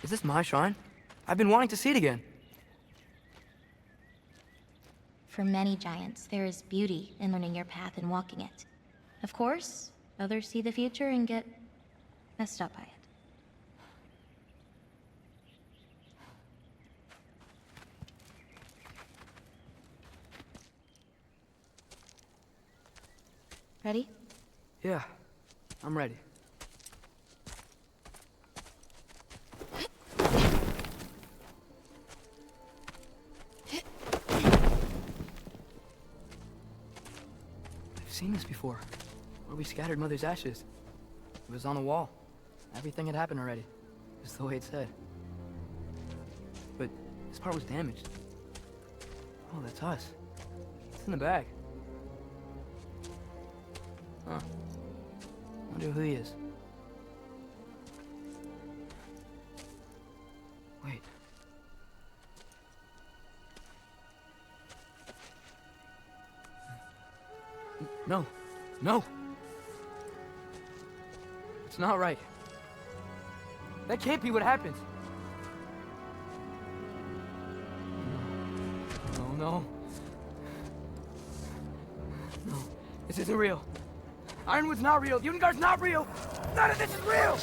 Is this my shrine? I've been wanting to see it again. For many giants, there is beauty in learning your path and walking it. Of course, others see the future and get messed up by it. Ready? Yeah, I'm ready. I've seen this before, where we scattered Mother's ashes. It was on the wall. Everything had happened already, just the way it said. But this part was damaged. Oh, that's us. It's in the bag. Huh. Wonder who he is. Wait. No. No! It's not right. That can't be what happens. No, no. No. This isn't real. Ironwood's not real. Ungar's not real. None of this is real.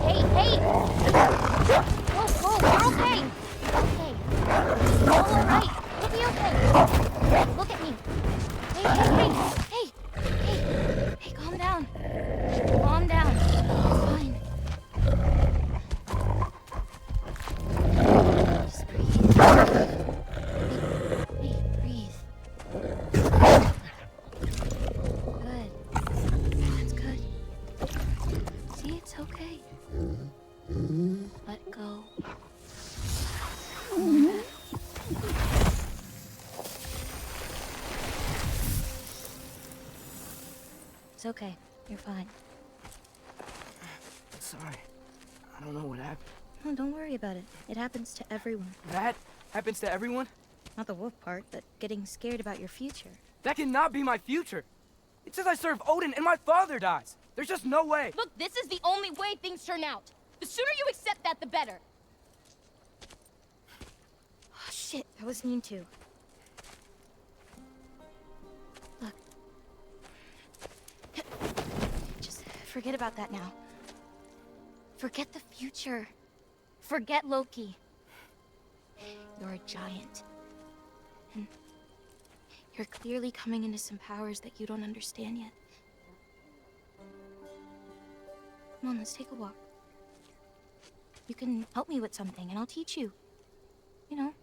Hey! Whoa, you're okay. Okay. All right. You'll be okay. Look at me. Hey, calm down. Calm down. It's fine. Just breathe. Hey, breathe. Good. That's good. See, it's okay. Let go. It's okay. You're fine. Sorry. I don't know what happened. No, don't worry about it. It happens to everyone. That happens to everyone? Not the wolf part, but getting scared about your future. That cannot be my future. It says I serve Odin and my father dies. There's just no way. Look, this is the only way things turn out. The sooner you accept that, the better. Oh, shit, I was mean to. Look. Just forget about that now. Forget the future. Forget Loki. You're a giant. And you're clearly coming into some powers that you don't understand yet. Come on, let's take a walk. You can help me with something, and I'll teach you. You know,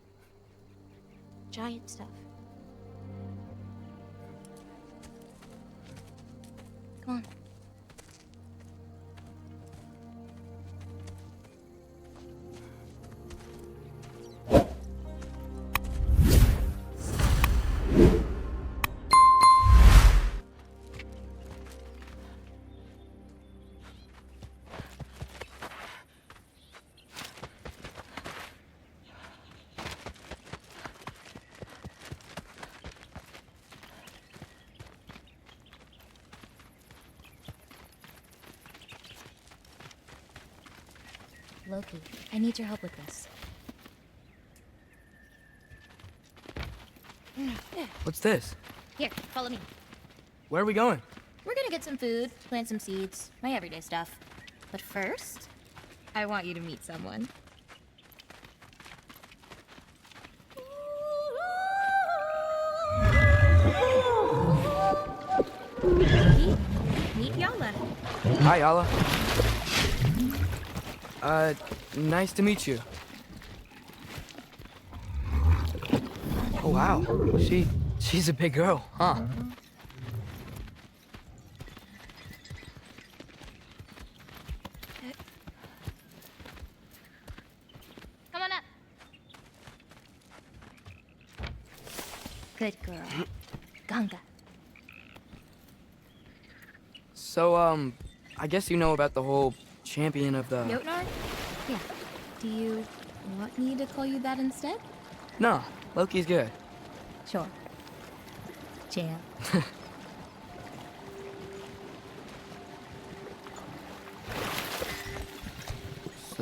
giant stuff. Come on. Loki, I need your help with this. What's this? Here, follow me. Where are we going? We're gonna get some food, plant some seeds, my everyday stuff. But first, I want you to meet someone. Meet Yala. Hi, Yala. Nice to meet you. Oh, wow. She's a big girl, huh? Come on up. Good girl. Ganga. So, I guess you know about the whole champion of the... Jotnar? Yeah. Do you want me to call you that instead? No, Loki's good. Sure. Champ.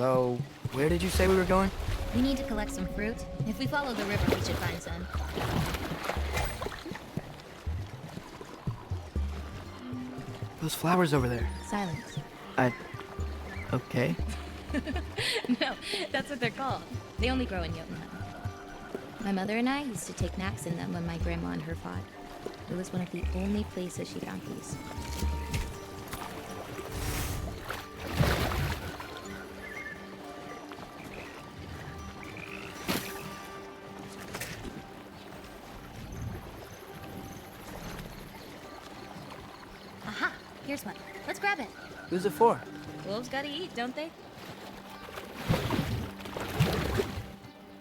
So, where did you say we were going? We need to collect some fruit. If we follow the river, we should find some. Those flowers over there. Silence. Okay. No, that's what they're called. They only grow in Jotunheim. My mother and I used to take naps in them when my grandma and her fought. It was one of the only places she found peace. Aha! Here's one. Let's grab it. Who's it for? Wolves gotta eat, don't they?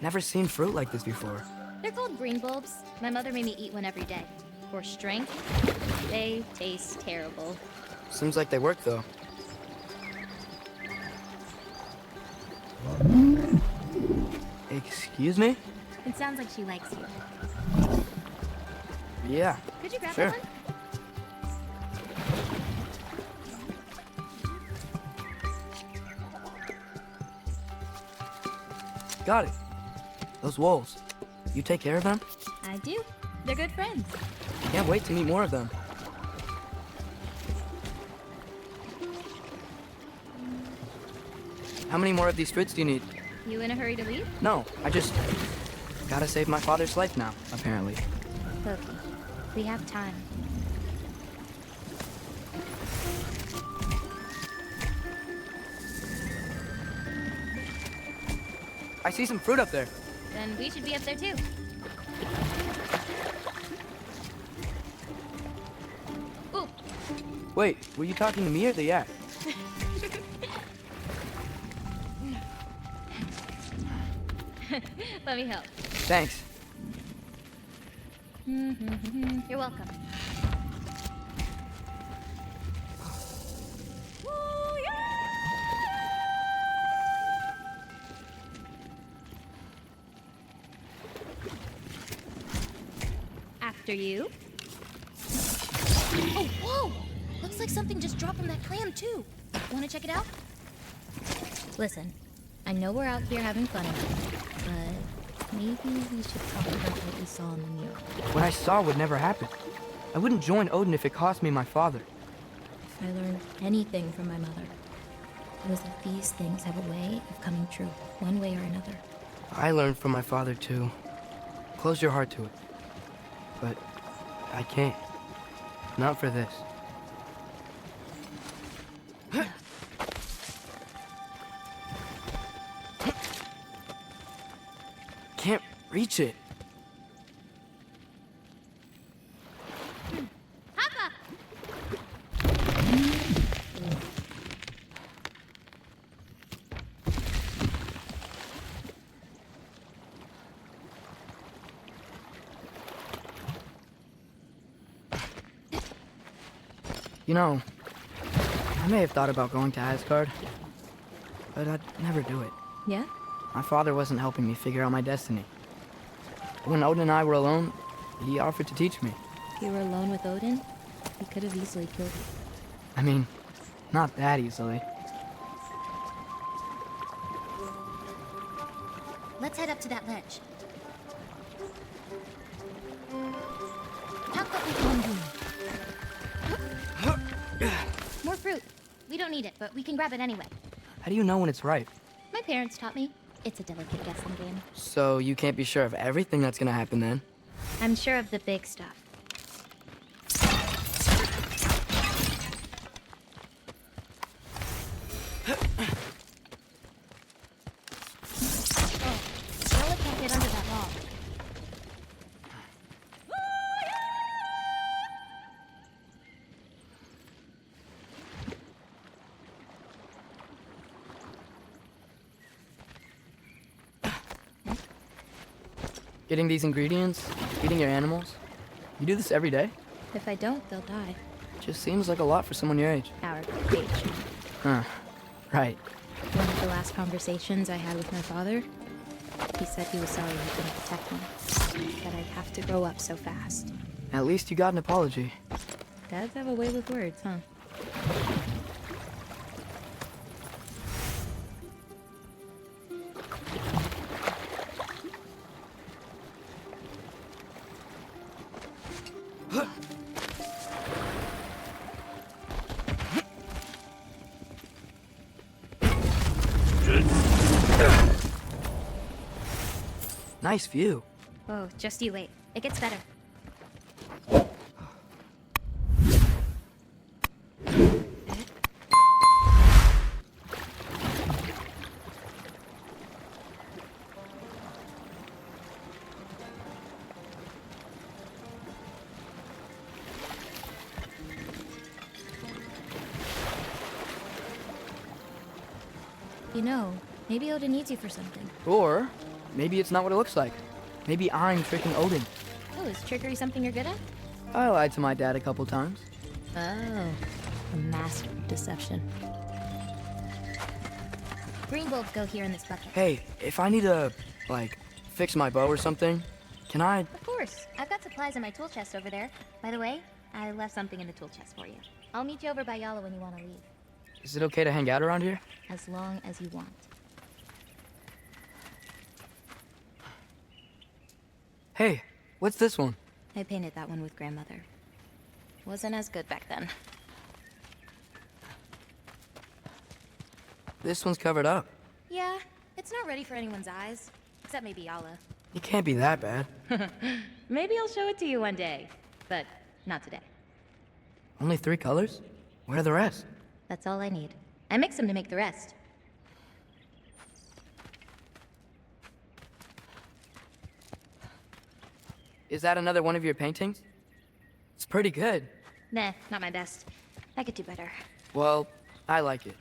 Never seen fruit like this before. They're called green bulbs. My mother made me eat one every day. For strength, they taste terrible. Seems like they work, though. Excuse me? It sounds like she likes you. Yeah. Could you grab Sure. that one? Got it. Those wolves. You take care of them? I do. They're good friends. Can't wait to meet more of them. How many more of these fruits do you need? You in a hurry to leave? No, I just gotta save my father's life now, apparently. Loki, we have time. I see some fruit up there. Then we should be up there too. Ooh, Wait, were you talking to me or the yak? let me help. Thanks. You're welcome. After you. Oh, whoa! Looks like something just dropped from that clam, too. Want to check it out? Listen, I know we're out here having fun, but maybe we should talk about what we saw in the mirror. What I saw would never happen. I wouldn't join Odin if it cost me my father. If I learned anything from my mother, it was that these things have a way of coming true, one way or another. I learned from my father, too. Close your heart to it. But I can't. Not for this. Can't reach it. Hoppa! You know, I may have thought about going to Asgard, but I'd never do it. Yeah? My father wasn't helping me figure out my destiny. When Odin and I were alone, he offered to teach me. If you were alone with Odin, he could have easily killed you. I mean, not that easily. Let's head up to that ledge. More fruit. We don't need it, but we can grab it anyway. How do you know when it's ripe? My parents taught me. It's a delicate guessing game. So you can't be sure of everything that's gonna happen then? I'm sure of the big stuff. Oh, Bella can't get under that log. Getting these ingredients, feeding your animals. You do this every day? If I don't, they'll die. Just seems like a lot for someone your age. Our age. Huh. Right. One of the last conversations I had with my father, he said he was sorry he couldn't protect me. That I'd have to grow up so fast. At least you got an apology. Dads have a way with words, huh? Nice view. Whoa, just you wait. It gets better. You know, maybe Odin needs you for something. Or maybe it's not what it looks like. Maybe I'm tricking Odin. Oh, is trickery something you're good at? I lied to my dad a couple times. Oh, a master of deception. Green bulbs go here in this bucket. Hey, if I need to, like, fix my bow or something, can I? Of course. I've got supplies in my tool chest over there. By the way, I left something in the tool chest for you. I'll meet you over by Yala when you want to leave. Is it okay to hang out around here? As long as you want. Hey, what's this one? I painted that one with grandmother. Wasn't as good back then. This one's covered up. Yeah, it's not ready for anyone's eyes. Except maybe Yala. It can't be that bad. Maybe I'll show it to you one day. But not today. Only 3 colors? Where are the rest? That's all I need. I mix them to make the rest. Is that another one of your paintings? It's pretty good. Nah, not my best. I could do better. Well, I like it.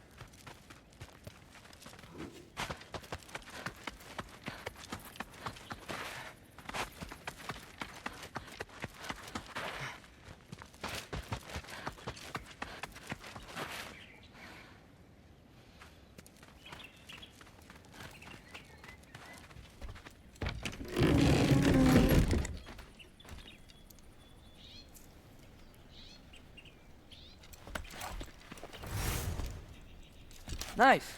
Nice.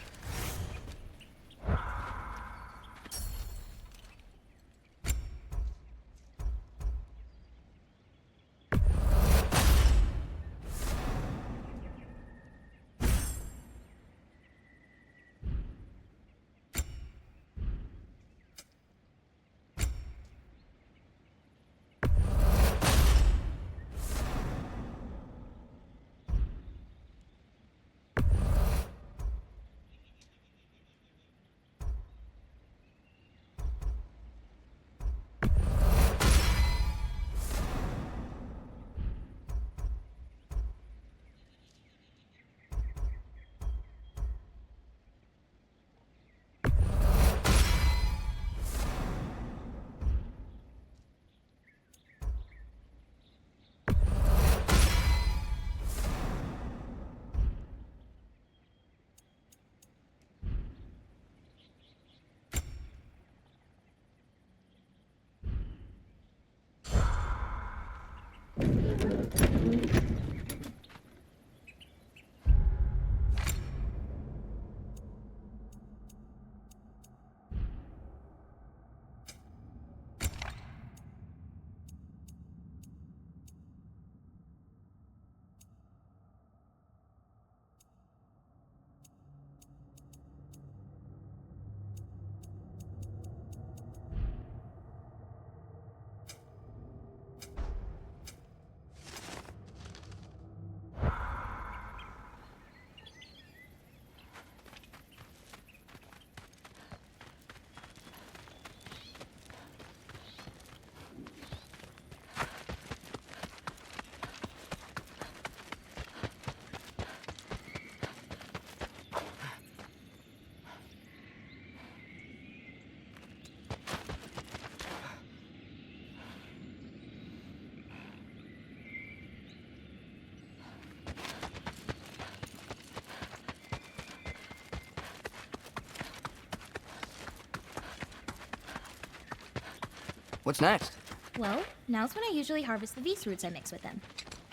What's next? Well, now's when I usually harvest the beast roots I mix with them.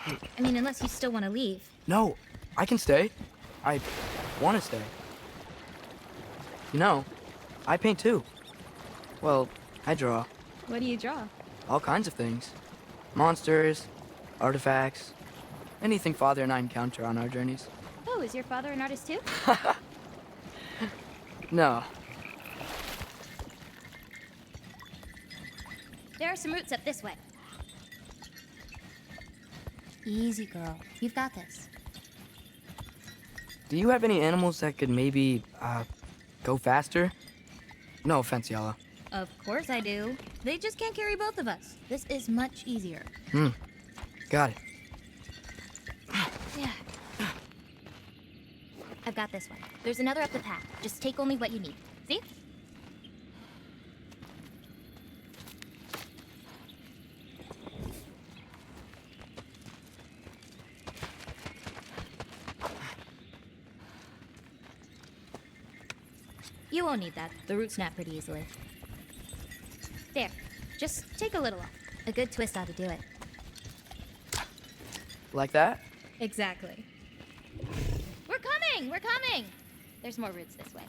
I mean, unless you still want to leave. No, I can stay. I want to stay. You know, I paint too. Well, I draw. What do you draw? All kinds of things. Monsters, artifacts, anything Father and I encounter on our journeys. Oh, is your father an artist too? No. There are some roots up this way. Easy, girl. You've got this. Do you have any animals that could maybe, go faster? No offense, Yala. Of course I do. They just can't carry both of us. This is much easier. Got it. Yeah. I've got this one. There's another up the path. Just take only what you need. See? You won't need that. The roots snap pretty easily. There. Just take a little off. A good twist ought to do it. Like that? Exactly. We're coming! We're coming! There's more roots this way.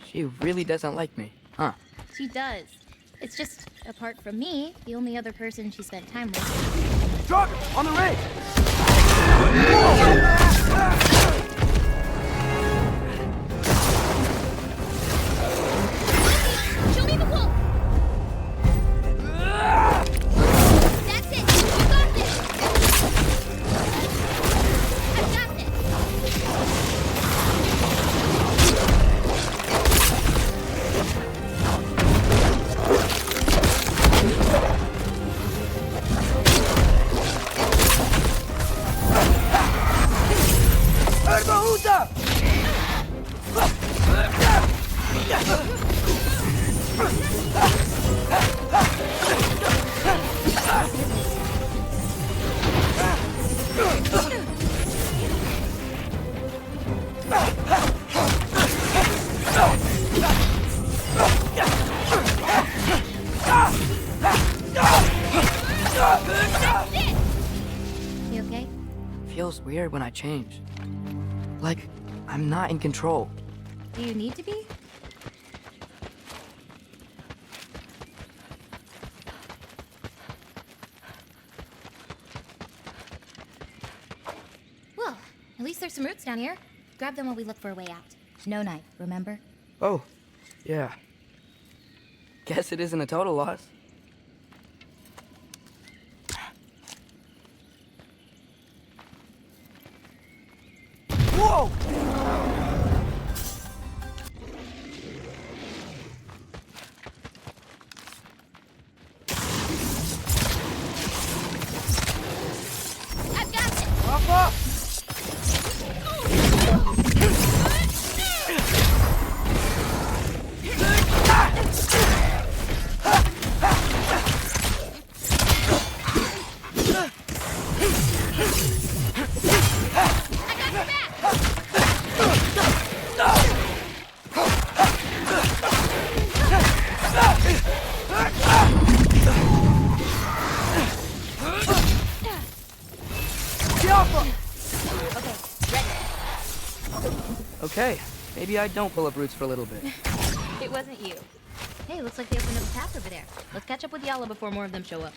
She really doesn't like me, huh? She does. It's just, apart from me, the only other person she spent time with. Drug! On the ring! Show me the wolf! That's it! You got this! I've got this! You okay? Feels weird when I change. Like, I'm not in control. Do you need to be? Well, at least there's some roots down here. Grab them while we look for a way out. No knife, remember? Oh, yeah. Guess it isn't a total loss. Whoa! I've got it! Papa! Okay, maybe I don't pull up roots for a little bit. It wasn't you. Hey, looks like they opened up a path over there. Let's catch up with Yala before more of them show up.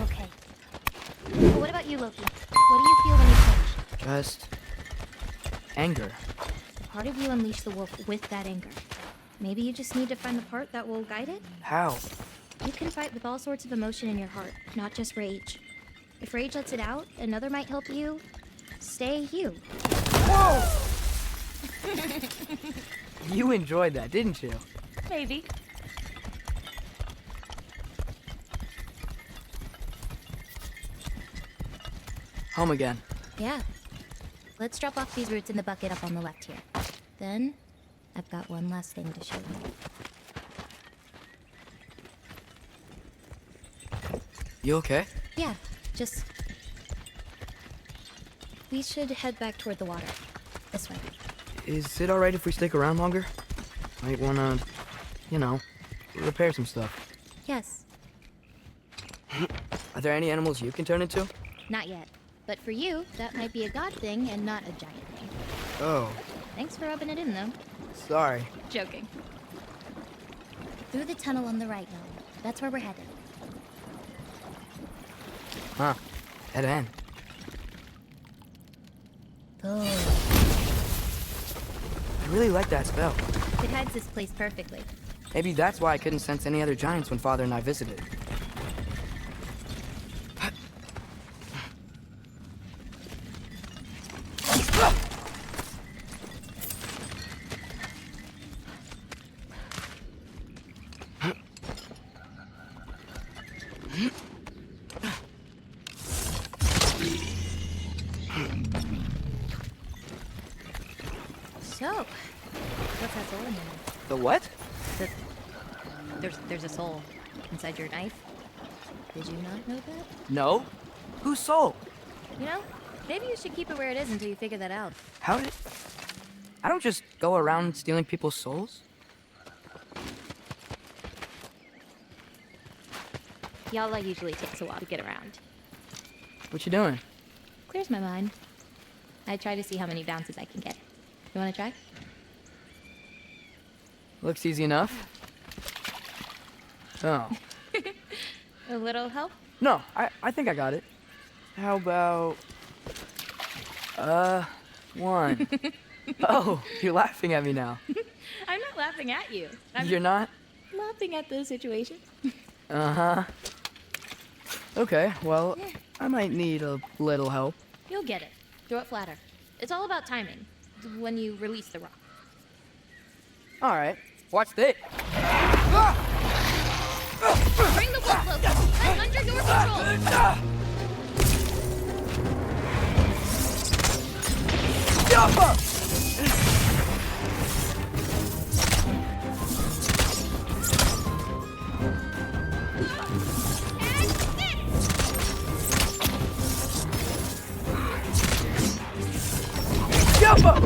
Okay. Well, what about you, Loki? What do you feel when you change? Just anger. Part of you unleash the wolf with that anger. Maybe you just need to find the part that will guide it? How? You can fight with all sorts of emotion in your heart, not just rage. If rage lets it out, another might help you stay you. Whoa! You enjoyed that, didn't you? Maybe. Home again. Yeah. Let's drop off these roots in the bucket up on the left here. Then, I've got one last thing to show you. You okay? Yeah, just... We should head back toward the water. This way. Is it alright if we stick around longer? Might wanna, you know, repair some stuff. Yes. Are there any animals you can turn into? Not yet. But for you, that might be a god thing and not a giant thing. Oh, Thanks for rubbing it in, though. Sorry. Joking. Through the tunnel on the right, now. That's where we're headed. Huh. Dead end. Oh. I really like that spell. It hides this place perfectly. Maybe that's why I couldn't sense any other giants when Father and I visited. So, what's that soul in there? The what? There's a soul inside your knife. Did you not know that? No. Whose soul? You know, maybe you should keep it where it is until you figure that out. How did... I don't just go around stealing people's souls. Yalla usually takes a while to get around. What you doing? Clears my mind. I try to see how many bounces I can get. You wanna try? Looks easy enough. Oh. A little help? No, I think I got it. How about... one. Oh, you're laughing at me now. I'm not laughing at you. You're not? Laughing at the situation. Uh-huh. Okay, well, I might need a little help. You'll get it. Throw it flatter. It's all about timing. When you release the rock. All right, watch this. Bring the wall closer. I'm under your control. Jump up! Jump up!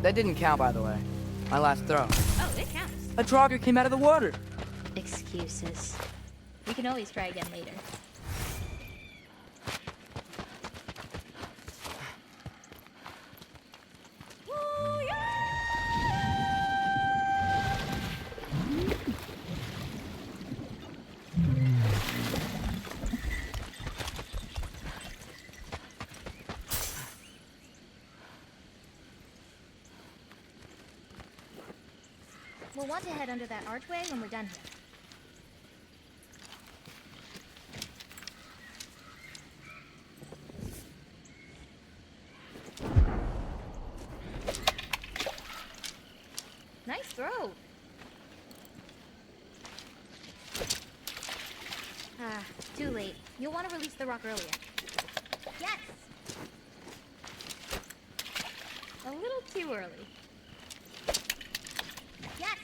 That didn't count, by the way. My last throw. Oh, it counts. A Draugr came out of the water. Excuses. We can always try again later. We'll want to head under that archway when we're done here. Nice throw. Ah, too late. You'll want to release the rock earlier. Yes! A little too early. Yes!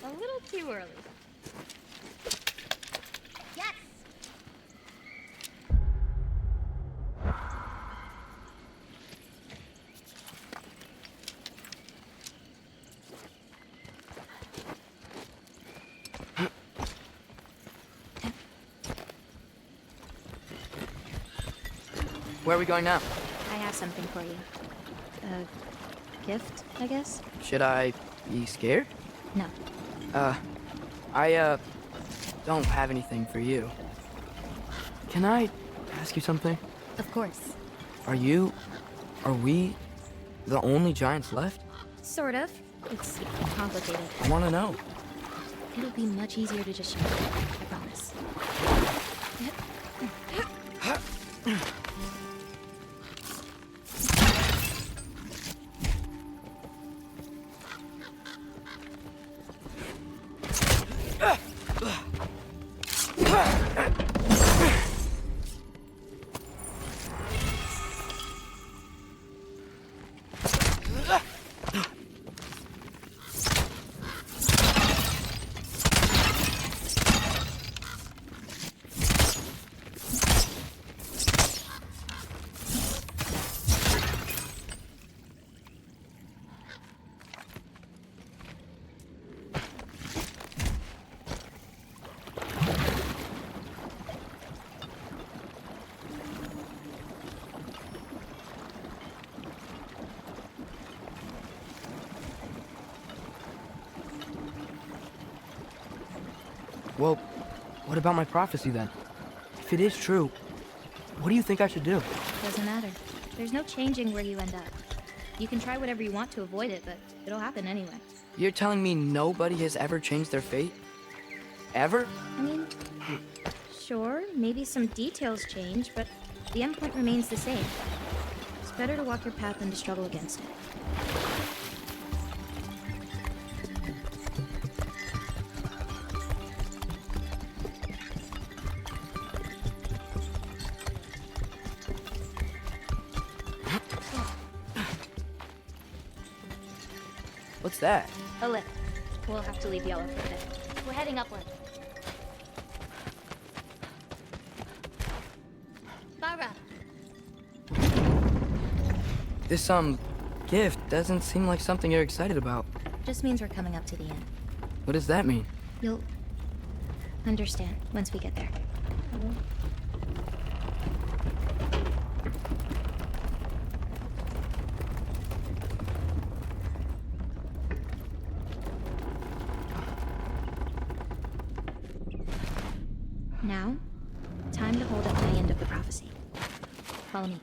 A little too early. Yes! where are we going now? I have something for you. A gift, I guess? Should I be scared? No. I don't have anything for you. Can I ask you something? Of course. Are we, the only giants left? Sort of. It's complicated. I want to know. It'll be much easier to just show you, I promise. Well, what about my prophecy then? If it is true, what do you think I should do? Doesn't matter. There's no changing where you end up. You can try whatever you want to avoid it, but it'll happen anyway. You're telling me nobody has ever changed their fate? Ever? I mean, sure, maybe some details change, but the endpoint remains the same. It's better to walk your path than to struggle against it. What's that? A lift. We'll have to leave Yellow for a bit. We're heading upward. Bara! This, gift doesn't seem like something you're excited about. Just means we're coming up to the end. What does that mean? You'll understand once we get there. Now, time to hold up my end of the prophecy. Follow me.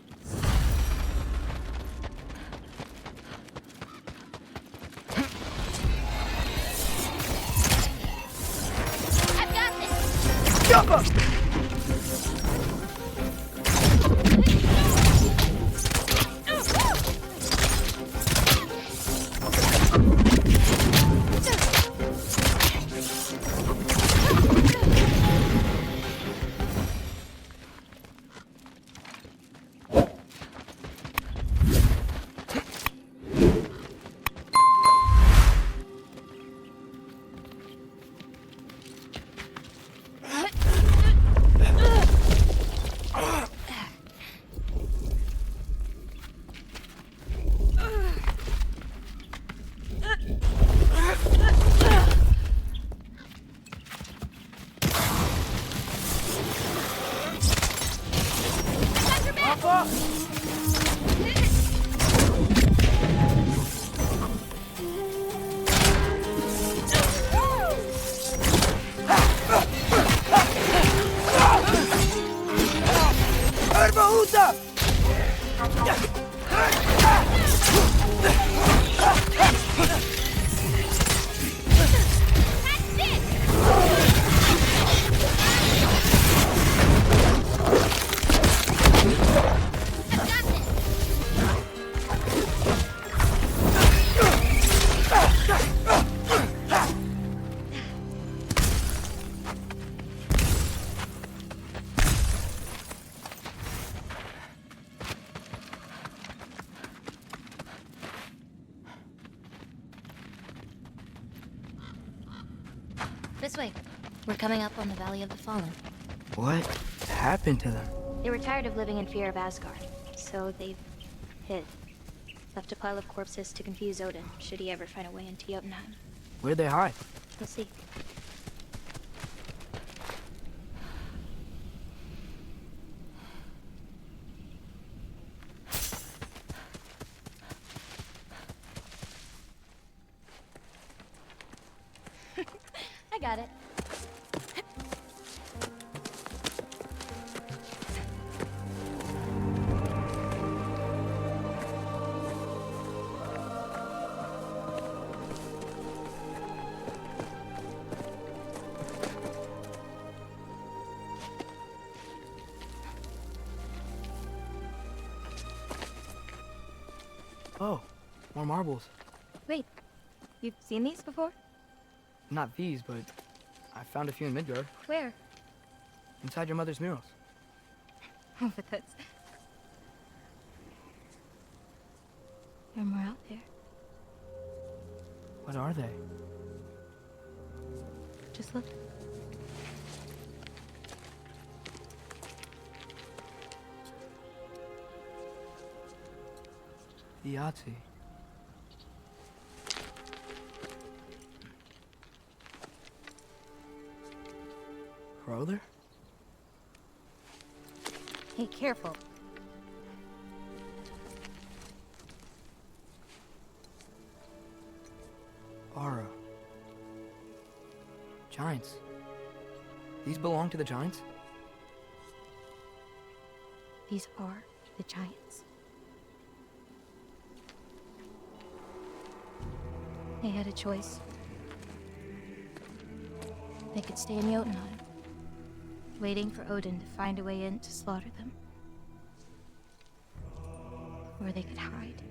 I've got this! Jump up! This way. We're coming up on the Valley of the Fallen. What happened to them? They were tired of living in fear of Asgard, so they've hid. Left a pile of corpses to confuse Odin, should he ever find a way into Jotunheim. Where'd they hide? We'll see. at it. Oh, more marbles. Wait, you've seen these before? Not these, but I found a few in Midgard, Where? inside your mother's murals. Oh, but that's... There are more out there. What are they? Just look. The Yahtzee. Brother? Hey, careful. Aura. Giants. These belong to the giants? These are the giants. They had a choice. They could stay in Jotunheim, waiting for Odin to find a way in to slaughter them. Or they could hide.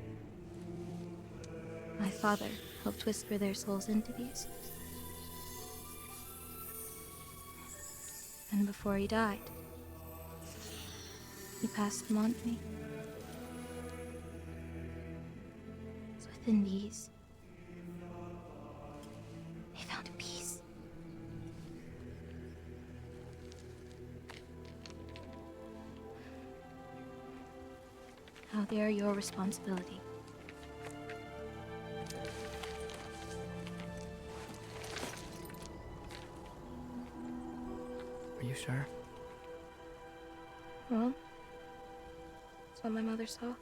My father helped whisper their souls into these. And before he died, he passed them on to me. So within these, they found a peace. Now they are your responsibility. Are you sure? Well, that's what my mother saw.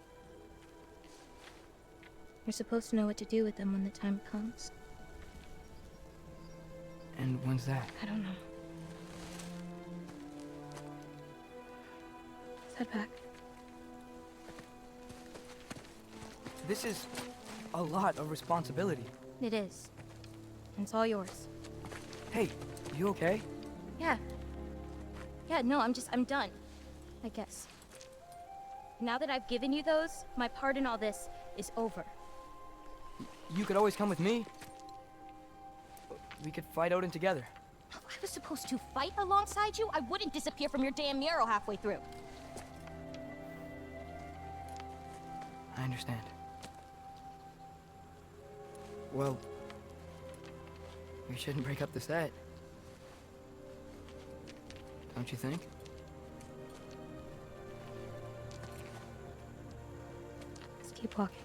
You're supposed to know what to do with them when the time comes. And when's that? I don't know. Let's head back. This is a lot of responsibility. It is. And it's all yours. Hey, you okay? Yeah. Yeah, no, I'm done. I guess. Now that I've given you those, my part in all this is over. You could always come with me. We could fight Odin together. If I was supposed to fight alongside you, I wouldn't disappear from your damn mural halfway through. I understand. Well, we shouldn't break up the set. Don't you think? Let's keep walking.